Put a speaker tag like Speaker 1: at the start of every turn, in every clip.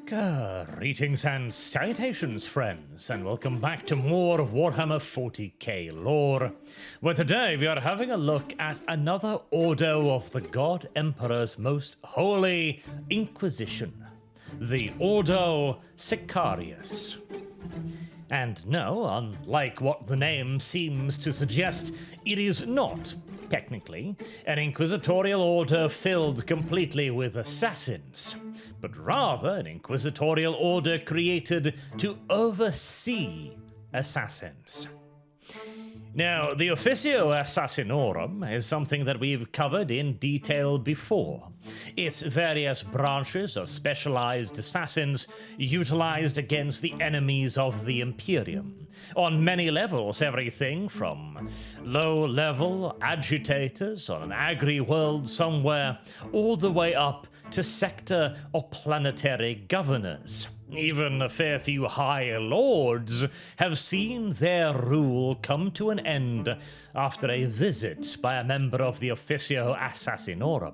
Speaker 1: Greetings and salutations, friends, and welcome back to more Warhammer 40k lore, where today we are having a look at another Ordo of the God Emperor's most holy Inquisition, the Ordo Sicarius. And no, unlike what the name seems to suggest, it is not, technically, an inquisitorial order filled completely with assassins, but rather an inquisitorial order created to oversee assassins. Now, the Officio Assassinorum is something that we've covered in detail before. It's various branches of specialized assassins utilized against the enemies of the Imperium. On many levels, everything from low-level agitators on an agri-world somewhere, all the way up to sector or planetary governors. Even a fair few high lords have seen their rule come to an end after a visit by a member of the Officio Assassinorum.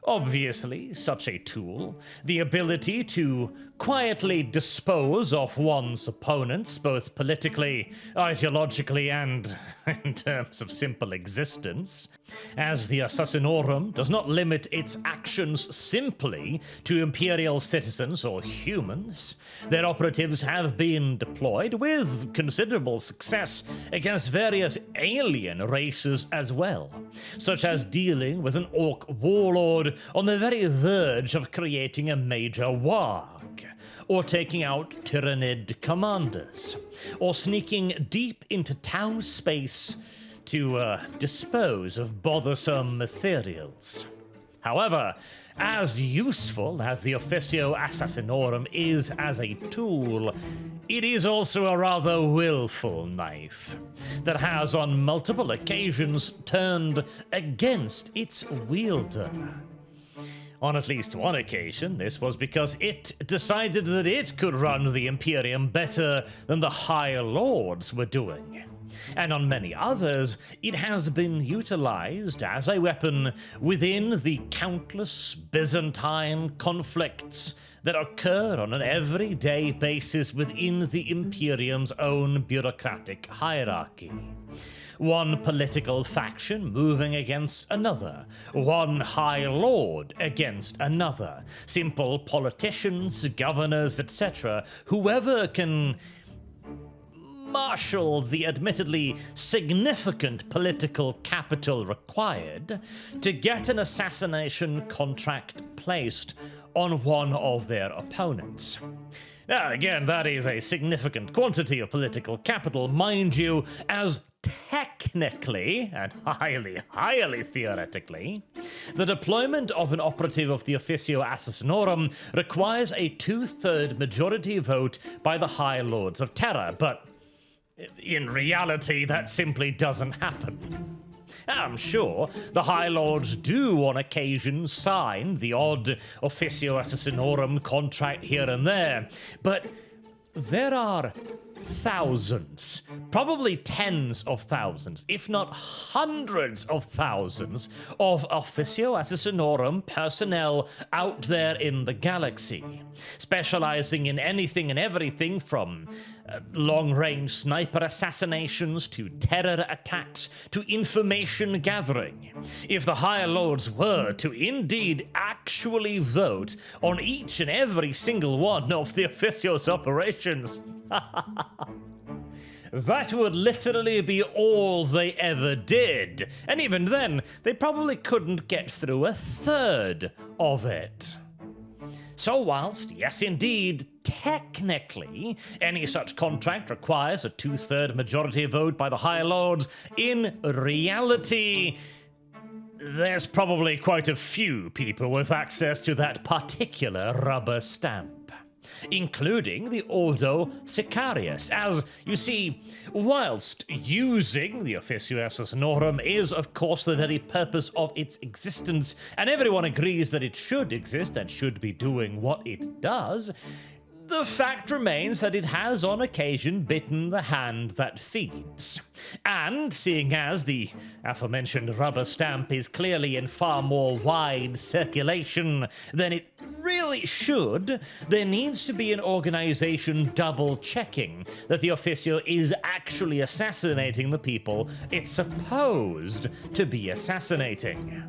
Speaker 1: Obviously, such a tool, the ability to quietly dispose of one's opponents, both politically, ideologically, and in terms of simple existence, as the Assassinorum does not limit its actions simply to Imperial citizens or humans. Their operatives have been deployed with considerable success against various alien races as well, such as dealing with an orc warlord on the very verge of creating a major warg, or taking out Tyrannid commanders, or sneaking deep into Tau space to dispose of bothersome materials. However, as useful as the Officio Assassinorum is as a tool, it is also a rather willful knife that has on multiple occasions turned against its wielder. On at least one occasion, this was because it decided that it could run the Imperium better than the High Lords were doing. And on many others, it has been utilized as a weapon within the countless Byzantine conflicts that occur on an everyday basis within the Imperium's own bureaucratic hierarchy. One political faction moving against another, one high lord against another, simple politicians, governors, etc., whoever can marshal the admittedly significant political capital required to get an assassination contract placed on one of their opponents. Now, again, that is a significant quantity of political capital, mind you, as technically, and highly theoretically, the deployment of an operative of the Officio Assassinorum requires a 2/3 majority vote by the High Lords of Terror, but in reality, that simply doesn't happen. I'm sure the High Lords do on occasion sign the odd Officio Assassinorum contract here and there, but there are thousands, probably tens of thousands, if not hundreds of thousands of Officio Assassinorum personnel out there in the galaxy, specializing in anything and everything from long-range sniper assassinations to terror attacks to information gathering. If the Higher Lords were to indeed actually vote on each and every single one of the Officio's operations, that would literally be all they ever did. And even then, they probably couldn't get through 1/3 of it. So whilst, yes indeed, technically, any such contract requires a 2/3 majority vote by the High Lords, in reality, there's probably quite a few people with access to that particular rubber stamp, including the Ordo Sicarius, as, you see, whilst using the Officio Assassinorum is, of course, the very purpose of its existence, and everyone agrees that it should exist and should be doing what it does, the fact remains that it has on occasion bitten the hand that feeds. And seeing as the aforementioned rubber stamp is clearly in far more wide circulation than it really should, there needs to be an organization double-checking that the Officio is actually assassinating the people it's supposed to be assassinating.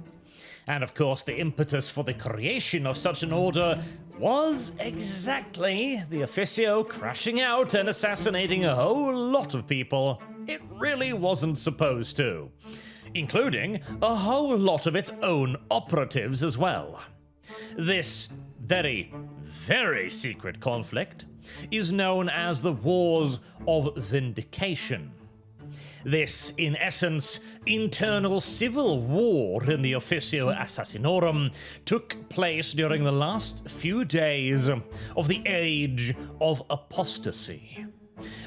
Speaker 1: And of course, the impetus for the creation of such an order was exactly the Officio crashing out and assassinating a whole lot of people it really wasn't supposed to, including a whole lot of its own operatives as well. This very, very secret conflict is known as the Wars of Vindication. This, in essence, internal civil war in the Officio Assassinorum took place during the last few days of the Age of Apostasy,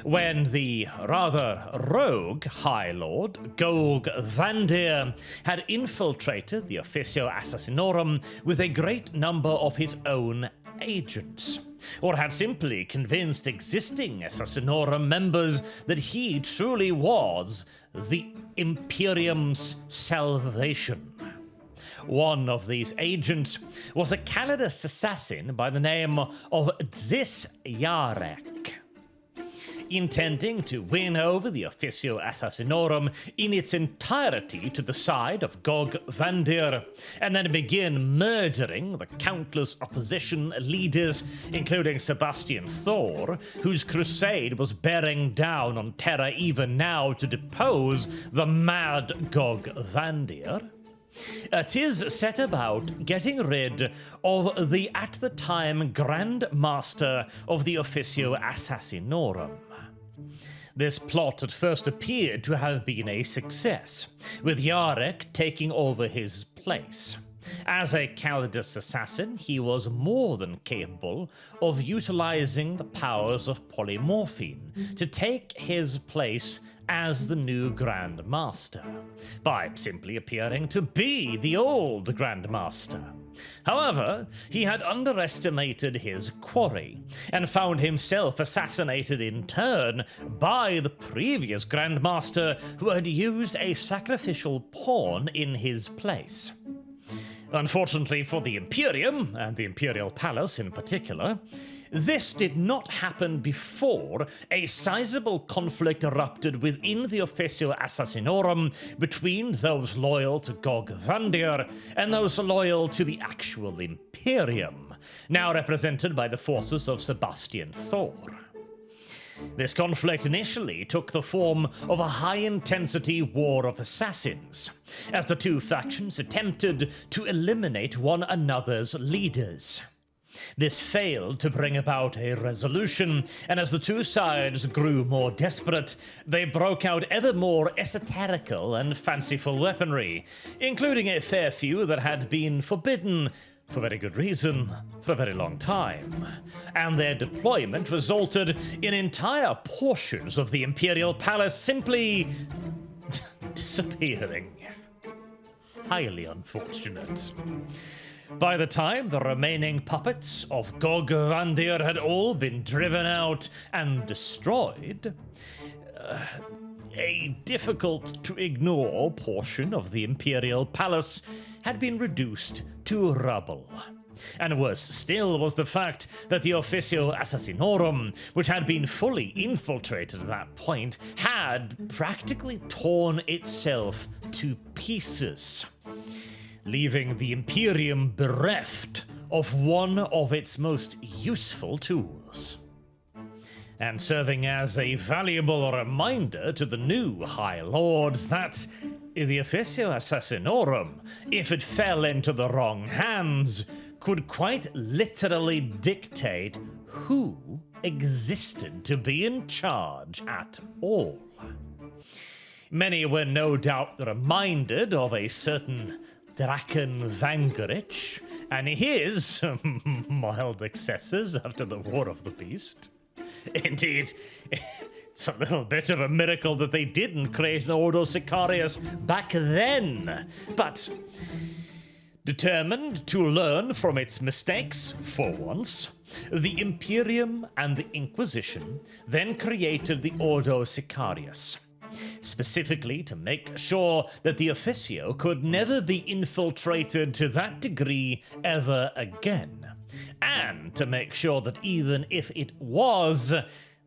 Speaker 1: when the rather rogue High Lord Gog Vandir had infiltrated the Officio Assassinorum with a great number of his own agents, or had simply convinced existing Assassinorum members that he truly was the Imperium's salvation. One of these agents was a Calidus assassin by the name of Dzis Yarek, intending to win over the Officio Assassinorum in its entirety to the side of Gog Vandir, and then begin murdering the countless opposition leaders, including Sebastian Thor, whose crusade was bearing down on Terra even now to depose the mad Gog Vandir. It is set about getting rid of the at the time Grand Master of the Officio Assassinorum. This plot at first appeared to have been a success, with Yarek taking over his place. As a Calidus assassin, he was more than capable of utilizing the powers of polymorphine to take his place as the new Grand Master, by simply appearing to be the old Grand Master. However, he had underestimated his quarry, and found himself assassinated in turn by the previous Grand Master, who had used a sacrificial pawn in his place. Unfortunately for the Imperium, and the Imperial Palace in particular, this did not happen before a sizable conflict erupted within the Officio Assassinorum between those loyal to Gog Vandir and those loyal to the actual Imperium, now represented by the forces of Sebastian Thor. This conflict initially took the form of a high-intensity war of assassins, as the two factions attempted to eliminate one another's leaders. This failed to bring about a resolution, and as the two sides grew more desperate, they broke out ever more esoterical and fanciful weaponry, including a fair few that had been forbidden, for very good reason, for a very long time, and their deployment resulted in entire portions of the Imperial Palace simply disappearing. Highly unfortunate. By the time the remaining puppets of Gog Vandir had all been driven out and destroyed, a difficult-to-ignore portion of the Imperial Palace had been reduced to rubble. And worse still was the fact that the Officio Assassinorum, which had been fully infiltrated at that point, had practically torn itself to pieces, leaving the Imperium bereft of one of its most useful tools, and serving as a valuable reminder to the new High Lords that the Officio Assassinorum, if it fell into the wrong hands, could quite literally dictate who existed to be in charge at all. Many were no doubt reminded of a certain Draken Vangerich and his mild excesses after the War of the Beast. Indeed, it's a little bit of a miracle that they didn't create an Ordo Sicarius back then, but determined to learn from its mistakes, for once, The Imperium and the Inquisition then created the Ordo Sicarius, specifically to make sure that the Officio could never be infiltrated to that degree ever again, and to make sure that even if it was,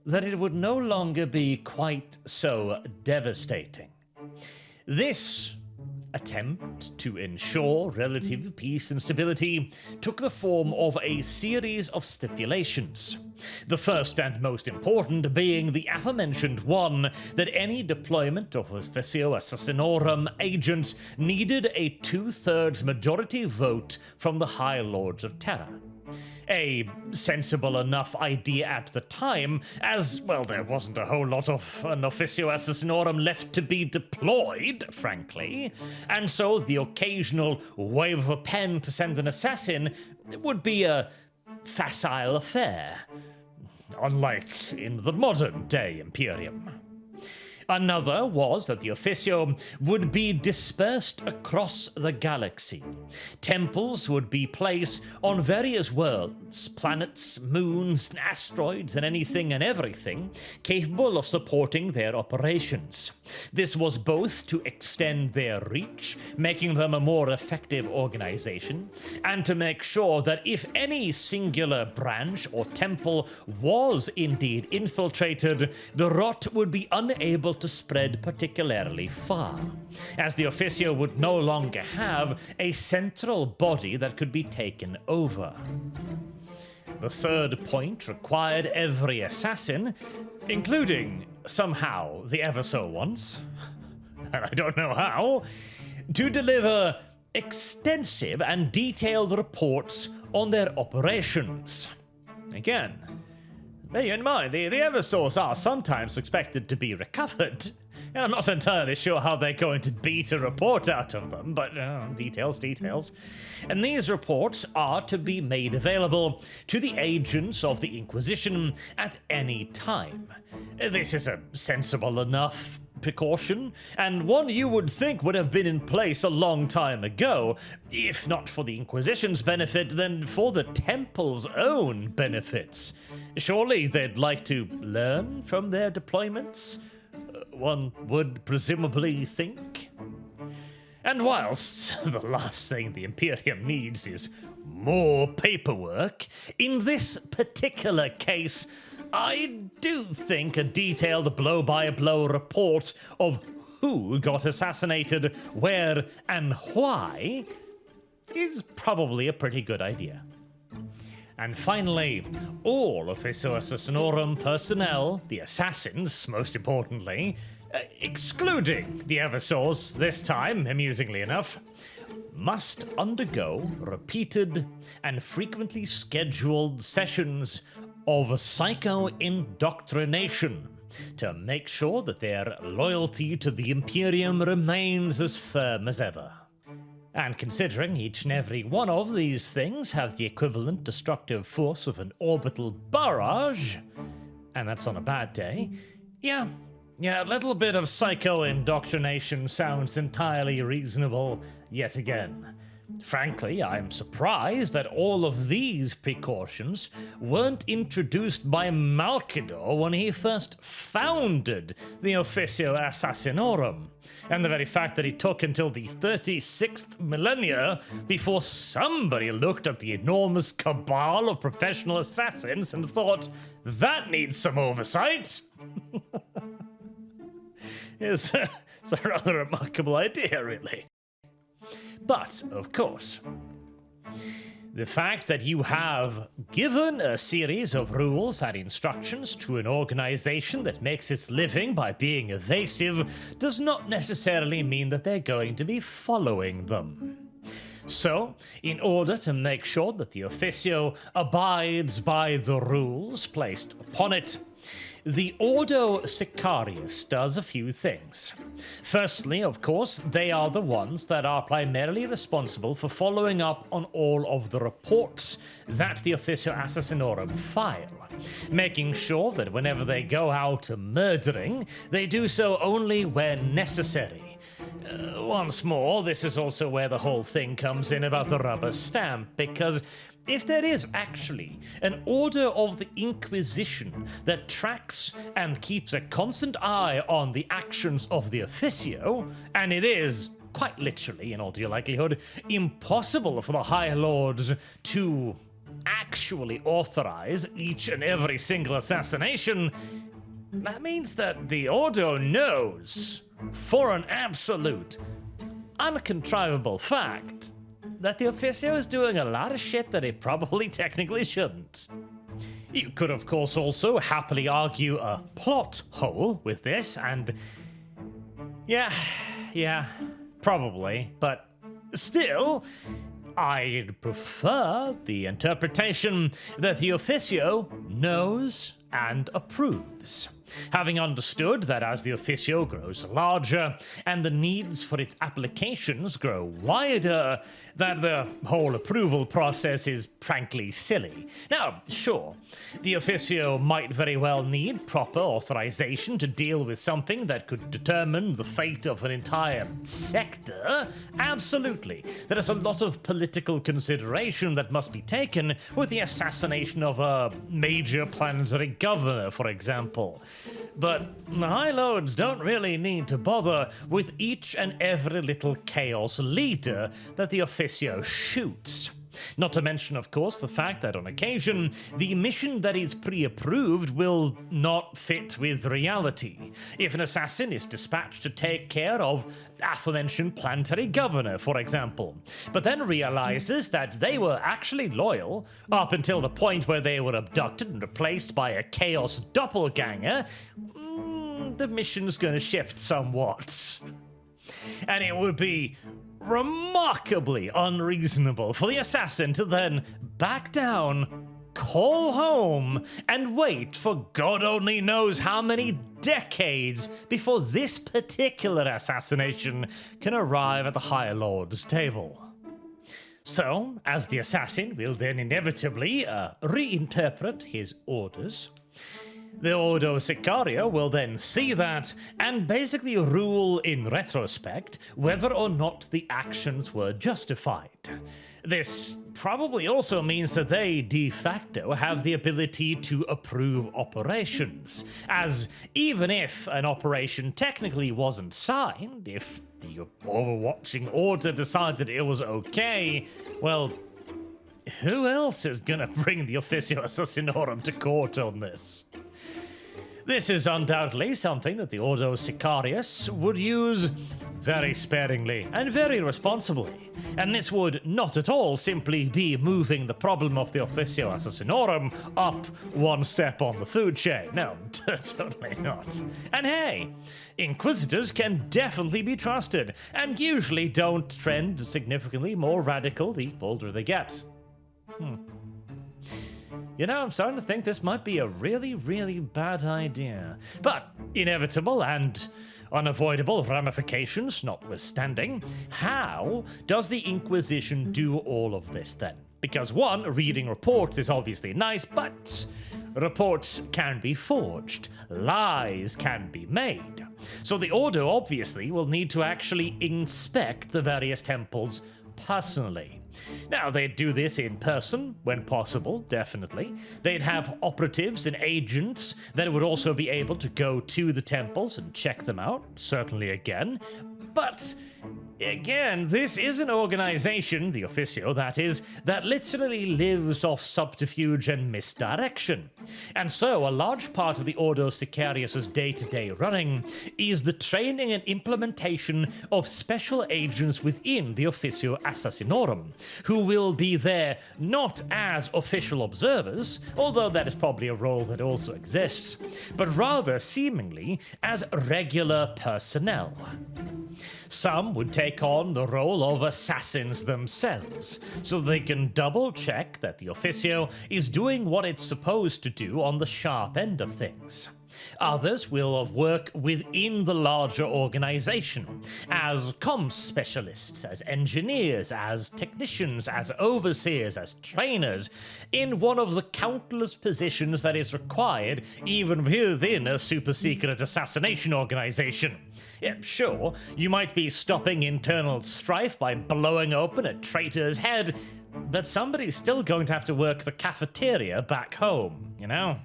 Speaker 1: that it would no longer be quite so devastating. This attempt to ensure relative peace and stability took the form of a series of stipulations. The first and most important being the aforementioned one that any deployment of Officio Assassinorum agents needed a 2/3 majority vote from the High Lords of Terror. A sensible enough idea at the time, as, well, there wasn't a whole lot of an Officio Assassinorum left to be deployed, frankly, and so the occasional wave of a pen to send an assassin would be a facile affair, unlike in the modern-day Imperium. Another was that the Officio would be dispersed across the galaxy. Temples would be placed on various worlds, planets, moons, asteroids, and anything and everything capable of supporting their operations. This was both to extend their reach, making them a more effective organization, and to make sure that if any singular branch or temple was indeed infiltrated, the rot would be unable to spread particularly far, as the Officio would no longer have a central body that could be taken over. The third point required every assassin, including, somehow, the ever-so ones, and I don't know how, to deliver extensive and detailed reports on their operations. Again, bear in mind, the Eversource are sometimes expected to be recovered, and I'm not entirely sure how they're going to beat a report out of them, but details. And these reports are to be made available to the agents of the Inquisition at any time. This is a sensible enough precaution, and one you would think would have been in place a long time ago, if not for the Inquisition's benefit, then for the Temple's own benefits. Surely they'd like to learn from their deployments? One would presumably think. And whilst the last thing the Imperium needs is more paperwork, in this particular case, I do think a detailed blow-by-blow report of who got assassinated, where, and why is probably a pretty good idea. And finally, all Officio Assassinorum personnel, the assassins most importantly, excluding the Eversource this time, amusingly enough, must undergo repeated and frequently scheduled sessions of psycho-indoctrination to make sure that their loyalty to the Imperium remains as firm as ever. And considering each and every one of these things have the equivalent destructive force of an orbital barrage, and that's on a bad day, yeah, a little bit of psycho-indoctrination sounds entirely reasonable yet again. Frankly, I'm surprised that all of these precautions weren't introduced by Malkador when he first founded the Officio Assassinorum, and the very fact that it took until the 36th millennia before somebody looked at the enormous cabal of professional assassins and thought, that needs some oversight. It's a rather remarkable idea, really. But, of course, the fact that you have given a series of rules and instructions to an organization that makes its living by being evasive does not necessarily mean that they're going to be following them. So, in order to make sure that the Officio abides by the rules placed upon it, the Ordo Sicarius does a few things. Firstly, of course, they are the ones that are primarily responsible for following up on all of the reports that the Officio Assassinorum file, making sure that whenever they go out murdering, they do so only when necessary. Once more, this is also where the whole thing comes in about the rubber stamp, because if there is actually an order of the Inquisition that tracks and keeps a constant eye on the actions of the Officio, and it is, quite literally, in all due likelihood, impossible for the High Lords to actually authorize each and every single assassination, that means that the Ordo knows, for an absolute, uncontrivable fact, that the Officio is doing a lot of shit that it probably technically shouldn't. You could, of course, also happily argue a plot hole with this, and yeah, probably, but still, I'd prefer the interpretation that the Officio knows and approves. Having understood that as the Officio grows larger and the needs for its applications grow wider, that the whole approval process is frankly silly. Now, sure, the Officio might very well need proper authorization to deal with something that could determine the fate of an entire sector. Absolutely. There is a lot of political consideration that must be taken with the assassination of a major planetary governor, for example. But the High Lords don't really need to bother with each and every little chaos leader that the Officio shoots. Not to mention, of course, the fact that on occasion, the mission that is pre-approved will not fit with reality. If an assassin is dispatched to take care of aforementioned planetary governor, for example, but then realizes that they were actually loyal up until the point where they were abducted and replaced by a chaos doppelganger, the mission's gonna shift somewhat. And it would be remarkably unreasonable for the assassin to then back down, call home, and wait for God only knows how many decades before this particular assassination can arrive at the High Lord's table. So, as the assassin will then inevitably reinterpret his orders, the Ordo Sicarius will then see that and basically rule in retrospect whether or not the actions were justified. This probably also means that they de facto have the ability to approve operations, as even if an operation technically wasn't signed, if the overwatching order decided it was okay, well, who else is gonna bring the Officio Assassinorum to court on this? This is undoubtedly something that the Ordo Sicarius would use very sparingly and very responsibly, and this would not at all simply be moving the problem of the Officio Assassinorum up one step on the food chain. No, totally not. And hey, Inquisitors can definitely be trusted, and usually don't trend significantly more radical the older they get. You know, I'm starting to think this might be a really, really bad idea. But inevitable and unavoidable ramifications notwithstanding, how does the Inquisition do all of this then? Because one, reading reports is obviously nice, but reports can be forged, lies can be made. So the Ordo obviously will need to actually inspect the various temples personally. Now, they'd do this in person, when possible, definitely. They'd have operatives and agents that would also be able to go to the temples and check them out, certainly again. But again, this is an organization, the Officio that is, that literally lives off subterfuge and misdirection. And so a large part of the Ordo Sicarius' day-to-day running is the training and implementation of special agents within the Officio Assassinorum, who will be there not as official observers, although that is probably a role that also exists, but rather seemingly as regular personnel. Some would take on the role of assassins themselves, so they can double-check that the Officio is doing what it's supposed to do on the sharp end of things. Others will work within the larger organization, as comms specialists, as engineers, as technicians, as overseers, as trainers, in one of the countless positions that is required even within a super-secret assassination organization. Yeah, sure, you might be stopping internal strife by blowing open a traitor's head, that somebody's still going to have to work the cafeteria back home, you know?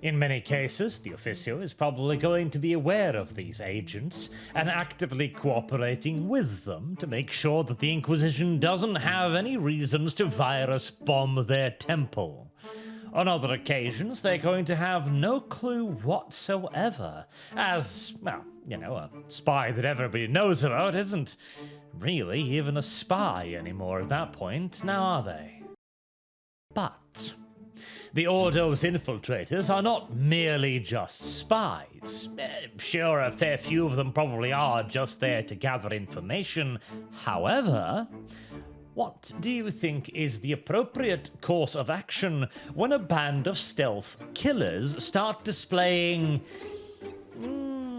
Speaker 1: In many cases, the Officio is probably going to be aware of these agents and actively cooperating with them to make sure that the Inquisition doesn't have any reasons to virus bomb their temple. On other occasions, they're going to have no clue whatsoever, as, well, you know, a spy that everybody knows about isn't really even a spy anymore at that point, now are they? But the Ordo's infiltrators are not merely just spies. Sure, a fair few of them probably are just there to gather information. However, what do you think is the appropriate course of action when a band of stealth killers start displaying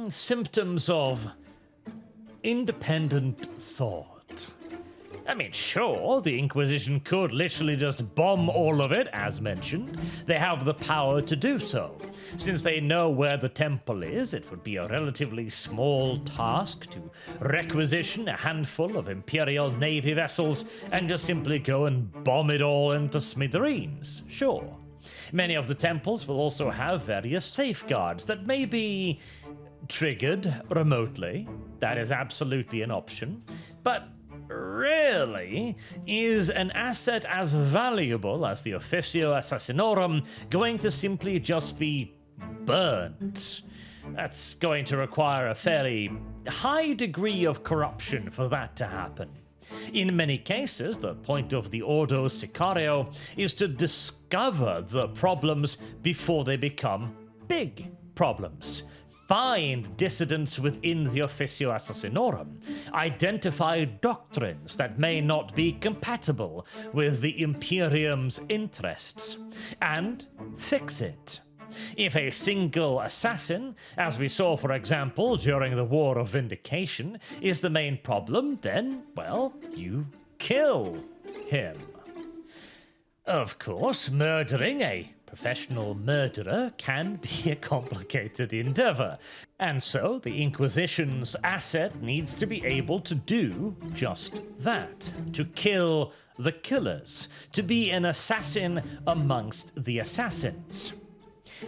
Speaker 1: symptoms of independent thought? I mean, sure, the Inquisition could literally just bomb all of it, as mentioned. They have the power to do so. Since they know where the temple is, it would be a relatively small task to requisition a handful of Imperial Navy vessels and just simply go and bomb it all into smithereens, sure. Many of the temples will also have various safeguards that may be triggered remotely. That is absolutely an option. But really, is an asset as valuable as the Officio Assassinorum going to simply just be burnt? That's going to require a fairly high degree of corruption for that to happen. In many cases, the point of the Ordo Sicarius is to discover the problems before they become big problems. Find dissidents within the Officio Assassinorum, identify doctrines that may not be compatible with the Imperium's interests, and fix it. If a single assassin, as we saw for example during the War of Vindication, is the main problem, then, well, you kill him. Of course, murdering a professional murderer can be a complicated endeavor, and so the Inquisition's asset needs to be able to do just that, to kill the killers, to be an assassin amongst the assassins.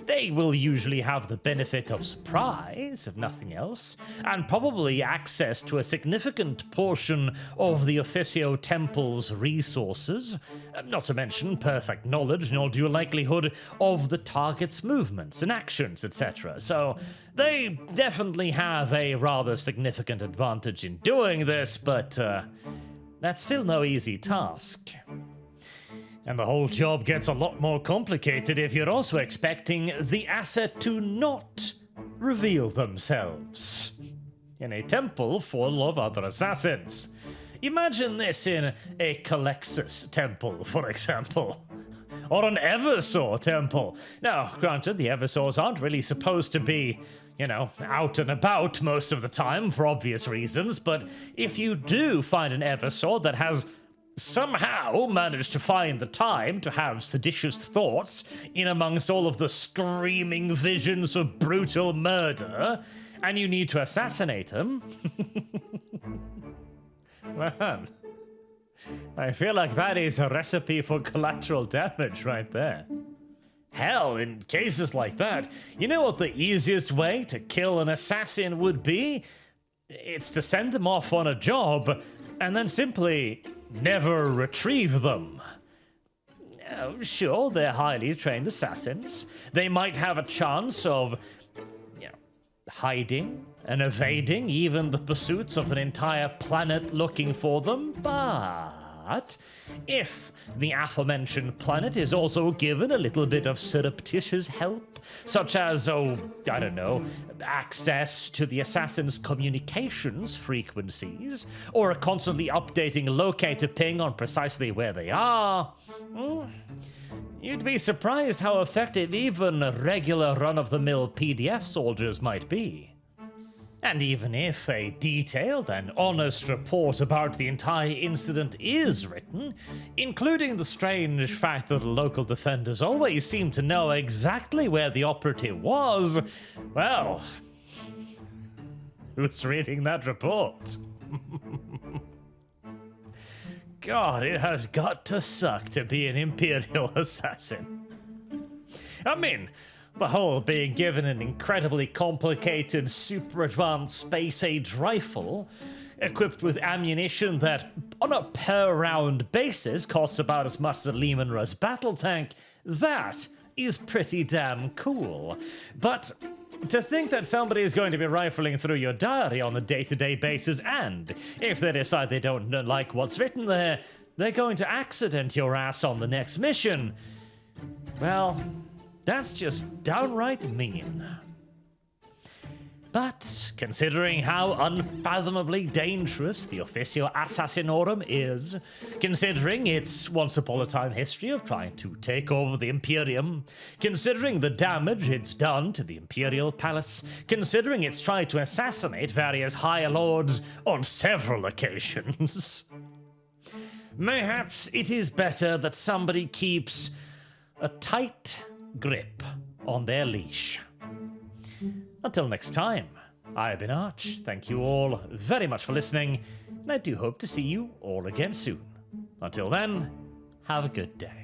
Speaker 1: They will usually have the benefit of surprise, if nothing else, and probably access to a significant portion of the Officio Temple's resources, not to mention perfect knowledge in all due likelihood of the target's movements and actions, etc. So they definitely have a rather significant advantage in doing this, but that's still no easy task. And the whole job gets a lot more complicated if you're also expecting the asset to not reveal themselves in a temple full of other assassins. Imagine this in a Calexis temple, for example. Or an Eversaw temple. Now, granted, the Eversaws aren't really supposed to be, you know, out and about most of the time for obvious reasons, but if you do find an Eversaw that has somehow managed to find the time to have seditious thoughts in amongst all of the screaming visions of brutal murder, and you need to assassinate him. Man, I feel like that is a recipe for collateral damage right there. Hell, in cases like that, you know what the easiest way to kill an assassin would be? It's to send them off on a job and then simply never retrieve them. Sure, they're highly trained assassins. They might have a chance of, you know, hiding and evading even the pursuits of an entire planet looking for them, but if the aforementioned planet is also given a little bit of surreptitious help, such as, I don't know, access to the assassin's communications frequencies, or a constantly updating locator ping on precisely where they are, you'd be surprised how effective even regular run-of-the-mill PDF soldiers might be. And even if a detailed and honest report about the entire incident is written, including the strange fact that the local defenders always seem to know exactly where the operative was, well, who's reading that report? God, it has got to suck to be an Imperial assassin. I mean, the whole being given an incredibly complicated, super advanced space-age rifle, equipped with ammunition that, on a per-round basis, costs about as much as a Lehman Russ battle tank, that is pretty damn cool. But to think that somebody is going to be rifling through your diary on a day-to-day basis, and if they decide they don't like what's written there, they're going to accident your ass on the next mission, well, that's just downright mean. But considering how unfathomably dangerous the Officio Assassinorum is, considering its once-upon-a-time history of trying to take over the Imperium, considering the damage it's done to the Imperial Palace, considering it's tried to assassinate various High Lords on several occasions, mayhaps it is better that somebody keeps a tight grip on their leash. Until next time, I have been Arch. Thank you all very much for listening, and I do hope to see you all again soon. Until then, have a good day.